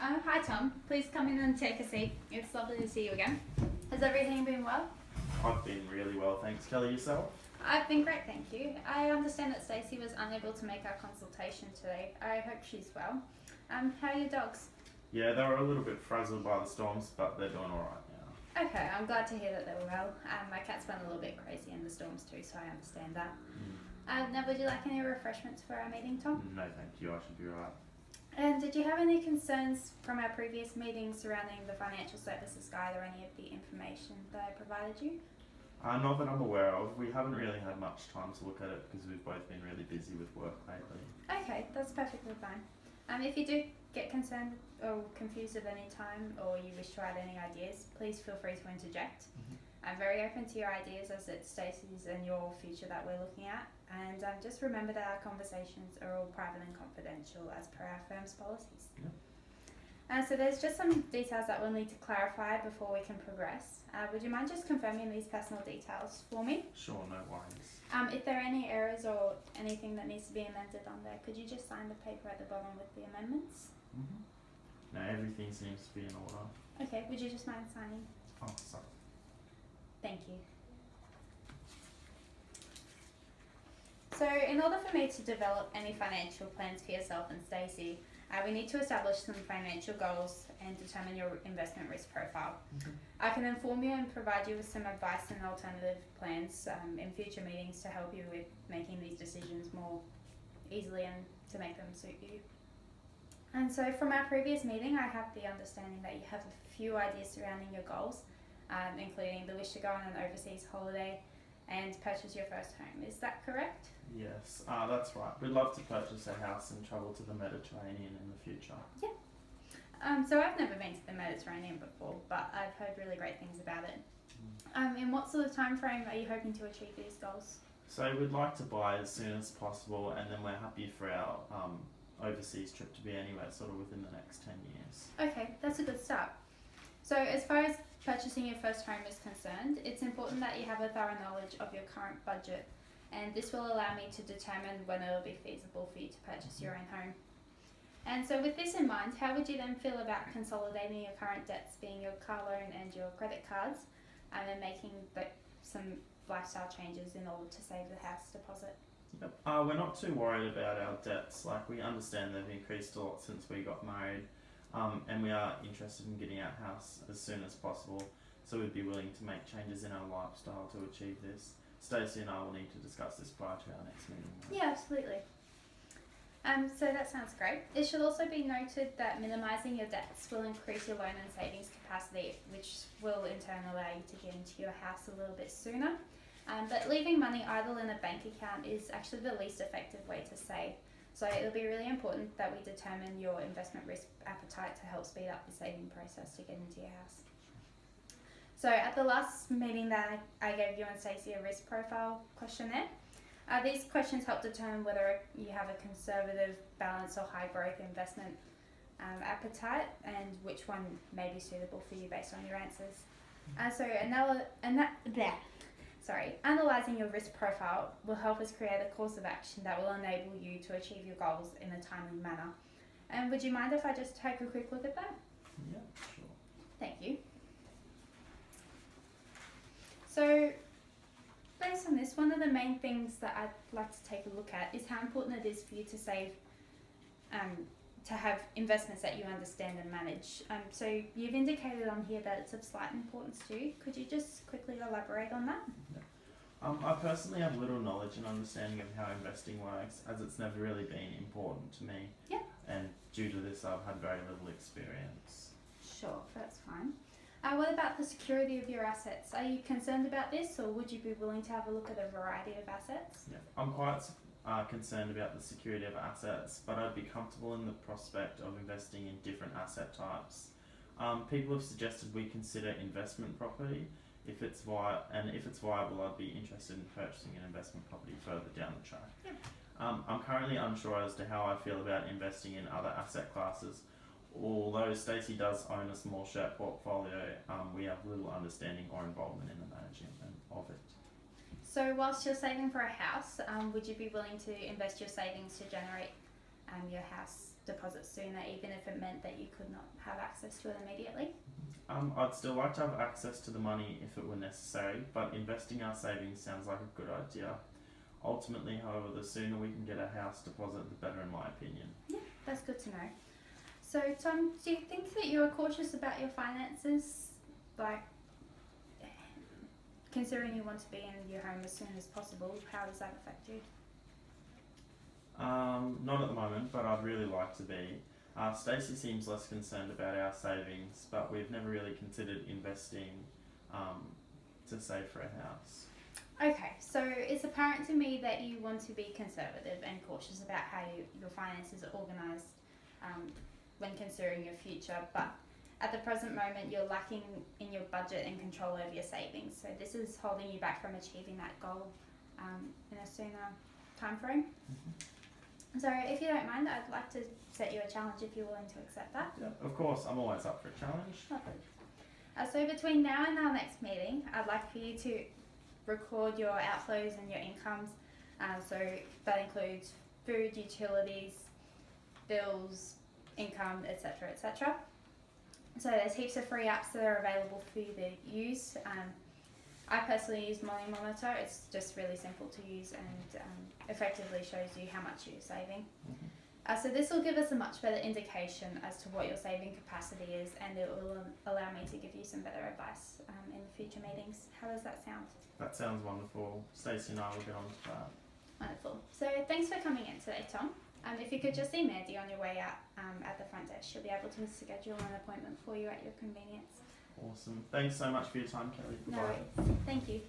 Hi Tom, please come in and take a seat. It's lovely to see you again. Has everything been well? I've been really well, thanks. Kelly, yourself? I've been great, thank you. I understand that Stacey was unable to make our consultation today. I hope she's well. How are your dogs? Yeah, they were a little bit frazzled by the storms, but they're doing alright now. Okay, I'm glad to hear that they were well. My cat's been a little bit crazy in the storms too, so I understand that. Now, would you like any refreshments for our meeting, Tom? No, thank you. I should be right. And did you have any concerns from our previous meetings surrounding the financial services guide or any of the information that I provided you? Not that I'm aware of. We haven't really had much time to look at it because we've both been really busy with work lately. Okay, that's perfectly fine. If you do get concerned or confused at any time or you wish to add any ideas, please feel free to interject. I'm very open to your ideas as it's Stacey's and your future that we're looking at. And just remember that our conversations are all private and confidential as per our firm's policies. So there's just some details that we'll need to clarify before we can progress. Would you mind just confirming these personal details for me? Sure, no worries. If there are any errors or anything that needs to be amended on there, could you just sign the paper at the bottom with the amendments? No, everything seems to be in order. Okay, would you just mind signing? Oh, sorry. Thank you. So in order for me to develop any financial plans for yourself and Stacey, we need to establish some financial goals and determine your investment risk profile. I can inform you and provide you with some advice and alternative plans in future meetings to help you with making these decisions more easily and to make them suit you. And so from our previous meeting, I have the understanding that you have a few ideas surrounding your goals, including the wish to go on an overseas holiday and purchase your first home. Is that correct? Yes, that's right. We'd love to purchase a house and travel to the Mediterranean in the future. So I've never been to the Mediterranean before, but I've heard really great things about it. In what sort of time frame are you hoping to achieve these goals? So we'd like to buy as soon as possible, and then we're happy for our overseas trip to be anywhere sort of within the next 10 years. Okay, that's a good start. So as far as purchasing your first home is concerned, it's important that you have a thorough knowledge of your current budget, and this will allow me to determine when it will be feasible for you to purchase your own home. And so with this in mind, how would you then feel about consolidating your current debts, being your car loan and your credit cards, and then making some lifestyle changes in order to save the house deposit? Yep. We're not too worried about our debts. Like, we understand they've increased a lot since we got married, and we are interested in getting our house as soon as possible, so we'd be willing to make changes in our lifestyle to achieve this. Stacey and I will need to discuss this prior to our next meeting. Yeah, absolutely. So that sounds great. It should also be noted that minimising your debts will increase your loan and savings capacity, which will in turn allow you to get into your house a little bit sooner. But leaving money idle in a bank account is actually the least effective way to save. So it'll be really important that we determine your investment risk appetite to help speed up the saving process to get into your house. So at the last meeting that I gave you and Stacey a risk profile questionnaire, these questions help determine whether you have a conservative, balanced or high growth investment appetite and which one may be suitable for you based on your answers. Analysing your risk profile will help us create a course of action that will enable you to achieve your goals in a timely manner. And would you mind if I just take a quick look at that? Yeah, sure. Thank you. So, based on this, one of the main things that I'd like to take a look at is how important it is for you to save, to have investments that you understand and manage. So you've indicated on here that it's of slight importance to you. Could you just quickly elaborate on that? I personally have little knowledge and understanding of how investing works, as it's never really been important to me. Yeah. And due to this, I've had very little experience. Sure, that's fine. What about the security of your assets? Are you concerned about this, or would you be willing to have a look at a variety of assets? Yeah, I'm quite concerned about the security of assets, but I'd be comfortable in the prospect of investing in different asset types. People have suggested we consider investment property. If it's viable, I'd be interested in purchasing an investment property further down the track. Yep. I'm currently unsure as to how I feel about investing in other asset classes. Although Stacey does own a small share portfolio, we have little understanding or involvement in the management of it. So whilst you're saving for a house, would you be willing to invest your savings to generate your house deposit sooner, even if it meant that you could not have access to it immediately? I'd still like to have access to the money if it were necessary, but investing our savings sounds like a good idea. Ultimately, however, the sooner we can get a house deposit, the better in my opinion. Yeah, that's good to know. So, Tom, do you think that you're cautious about your finances? Like, considering you want to be in your home as soon as possible, how does that affect you? Not at the moment, but I'd really like to be. Stacey seems less concerned about our savings, but we've never really considered investing to save for a house. Okay, so it's apparent to me that you want to be conservative and cautious about how your finances are organised when considering your future, but at the present moment you're lacking in your budget and control over your savings, so this is holding you back from achieving that goal in a sooner time frame. So if you don't mind, I'd like to set you a challenge if you're willing to accept that. Yeah, of course, I'm always up for a challenge. Lovely. So between now and our next meeting, I'd like for you to record your outflows and your incomes. So that includes food, utilities, bills, income, etc., etc. So there's heaps of free apps that are available for you to use. I personally use Money Monitor. It's just really simple to use and effectively shows you how much you're saving. So this will give us a much better indication as to what your saving capacity is, and it will allow me to give you some better advice in future meetings. How does that sound? That sounds wonderful. Stacey and I will get on to that. Wonderful. So thanks for coming in today, Tom. If you could just see Mandy on your way out at the front desk, she'll be able to schedule an appointment for you at your convenience. Awesome. Thanks so much for your time, Kelly. No Goodbye. worries. Thank you.